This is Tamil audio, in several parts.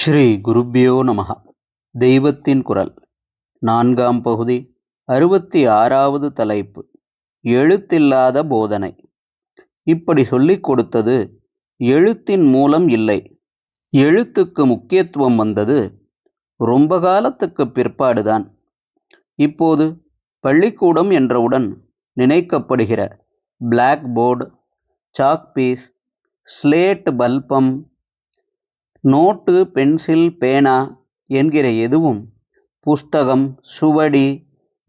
ஸ்ரீ குருப்யோ நமஹ. தெய்வத்தின் குரல் 4ஆம் பகுதி 66வது தலைப்பு. எழுத்தில்லாத போதனை. இப்படி சொல்லிக் கொடுத்தது எழுத்தின் மூலம் இல்லை. எழுத்துக்கு முக்கியத்துவம் வந்தது ரொம்ப காலத்துக்கு பிற்பாடுதான். இப்போது பள்ளிக்கூடம் என்றவுடன் நினைக்கப்படுகிற பிளாக் போர்டு, சாக்பீஸ், ஸ்லேட், பல்பம், நோட்டு, பென்சில், பேனா என்கிற எதுவும், புஸ்தகம், சுவடி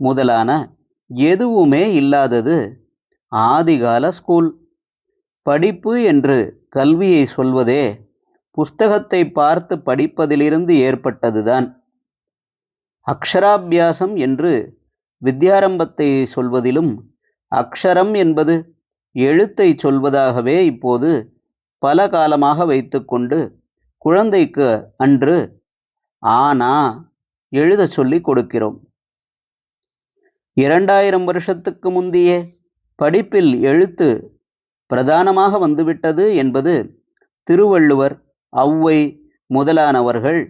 முதலான எதுவுமே இல்லாதது ஆதிகால ஸ்கூல். படிப்பு என்று கல்வியை சொல்வதே புஸ்தகத்தை பார்த்து படிப்பதிலிருந்து ஏற்பட்டதுதான். அக்ஷராபியாசம் என்று வித்யாரம்பத்தை சொல்வதிலும் அக்ஷரம் என்பது எழுத்தை சொல்வதாகவே இப்போது பல காலமாக வைத்துக்கொண்டு குழந்தைக்கு அன்று ஆனா எழுத சொல்லிக் கொடுக்கிறோம். 2000 வருஷத்துக்கு முந்தையே படிப்பில் எழுத்து பிரதானமாக வந்துவிட்டது என்பது திருவள்ளுவர், ஔவை முதலானவர்கள்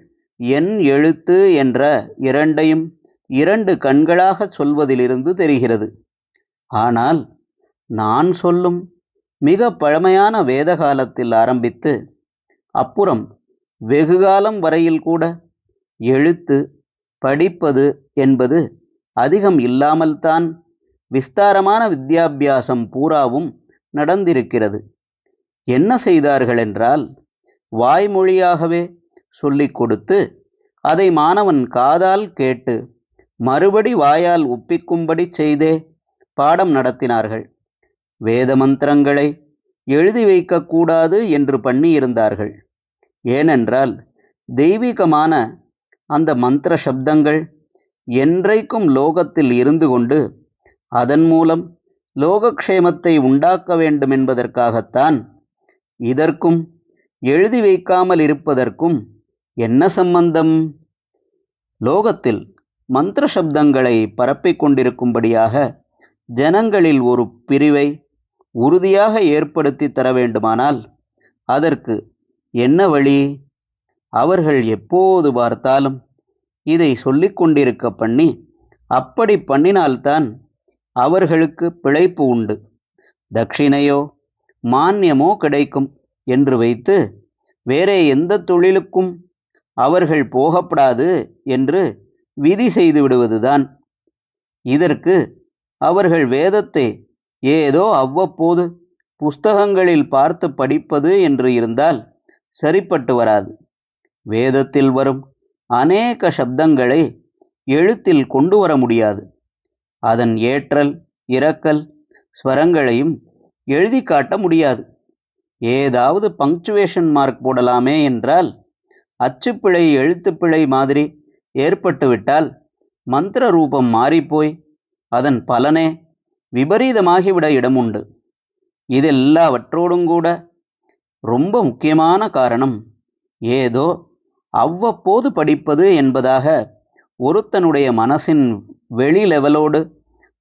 என் எழுத்து என்ற இரண்டையும் 2 கண்களாக சொல்வதிலிருந்து தெரிகிறது. ஆனால் நான் சொல்லும் மிக பழமையான வேத காலத்தில் ஆரம்பித்து அப்புறம் வெகுகாலம் வரையில் கூட எழுத்து, படிப்பது என்பது அதிகம் இல்லாமல்தான் விஸ்தாரமான வித்யாபியாசம் பூராவும் நடந்திருக்கிறது. என்ன செய்தார்கள் என்றால், வாய்மொழியாகவே சொல்லிக் கொடுத்து அதை மாணவன் காதால் கேட்டு மறுபடி வாயால் ஒப்பிக்கும்படி செய்தே பாடம் நடத்தினார்கள். வேத மந்திரங்களை எழுதி வைக்கக்கூடாது என்று பண்ணியிருந்தார்கள். ஏனென்றால் தெய்வீகமான அந்த மந்திர சப்தங்கள் என்றைக்கும் லோகத்தில் இருந்து கொண்டு அதன் மூலம் லோகக்ஷேமத்தை உண்டாக்க வேண்டும் என்பதற்காகத்தான். இதற்கும் எழுதி வைக்காமல் இருப்பதற்கும் என்ன சம்பந்தம்? லோகத்தில் மந்திர சப்தங்களை பரப்பிக் கொண்டிருக்கும்படியாக ஜனங்களில் ஒரு பிரிவை உறுதியாக ஏற்படுத்தி தர வேண்டுமானால் அதற்கு என்ன வழி? அவர்கள் எப்போது பார்த்தாலும் இதை சொல்லிக் கொண்டிருக்க பண்ணி, அப்படி பண்ணினால்தான் அவர்களுக்கு பிழைப்பு உண்டு, தட்சிணையோ மானியமோ கிடைக்கும் என்று வைத்து வேறே எந்த தொழிலுக்கும் அவர்கள் போகப்படாது என்று விதி செய்து விடுவதுதான். இதற்கு அவர்கள் வேதத்தை ஏதோ அவ்வப்போது புஸ்தகங்களில் பார்த்து படிப்பது என்று இருந்தால் சரிப்பட்டு வராது. வேதத்தில் வரும் அநேக சப்தங்களை எழுத்தில் கொண்டு வர முடியாது. அதன் ஏற்றல், இறக்கல், ஸ்வரங்களையும் எழுதி காட்ட முடியாது. ஏதாவது பங்க்சுவேஷன் மார்க் போடலாமே என்றால் அச்சுப்பிழை, எழுத்துப்பிழை மாதிரி ஏற்பட்டுவிட்டால் மந்திர ரூபம் மாறிப்போய் அதன் பலனே விபரீதமாகிவிட இடமுண்டு. இதெல்லாவற்றோடும் கூட ரொம்ப முக்கியமான காரணம், ஏதோ அவ்வப்போது படிப்பது என்பதாக ஒருத்தனுடைய மனசின் வெளி லெவலோடு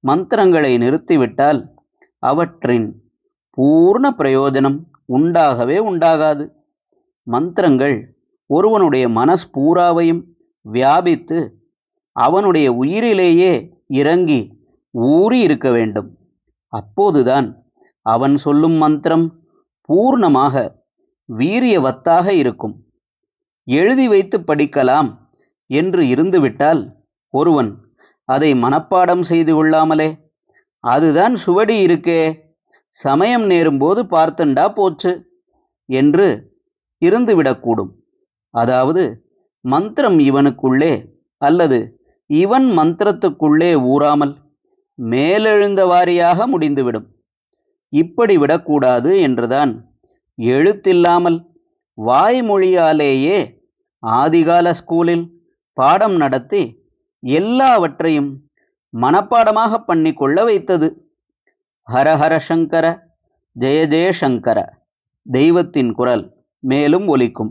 மந்திரங்களை நிறுத்திவிட்டால் அவற்றின் பூர்ண பிரயோஜனம் உண்டாகவே உண்டாகாது. மந்திரங்கள் ஒருவனுடைய மனஸ் பூராவையும் வியாபித்து அவனுடைய உயிரிலேயே இறங்கி ஊறி இருக்க வேண்டும். அப்போதுதான் அவன் சொல்லும் மந்திரம் பூர்ணமாக வீரியவத்தாக இருக்கும். எழுதி வைத்து படிக்கலாம் என்று இருந்துவிட்டால் ஒருவன் அதை மனப்பாடம் செய்து கொள்ளாமலே அதுதான் சுவடி இருக்கே, சமயம் நேரும்போது பார்த்துண்டா போச்சு என்று இருந்துவிடக்கூடும். அதாவது மந்திரம் இவனுக்குள்ளே அல்லது இவன் மந்திரத்துக்குள்ளே ஊறாமல் மேலெழுந்த வாரியாக முடிந்துவிடும். இப்படி விடக்கூடாது என்றுதான் எழுத்தில்லாமல் வாய்மொழியாலேயே ஆதிகால ஸ்கூலில் பாடம் நடத்தி எல்லாவற்றையும் மனப்பாடமாக பண்ணிக்கொள்ள வைத்தது. ஹரஹர சங்கர, ஜெய ஜெய சங்கர. தெய்வத்தின் குரல் மேலும் ஒலிக்கும்.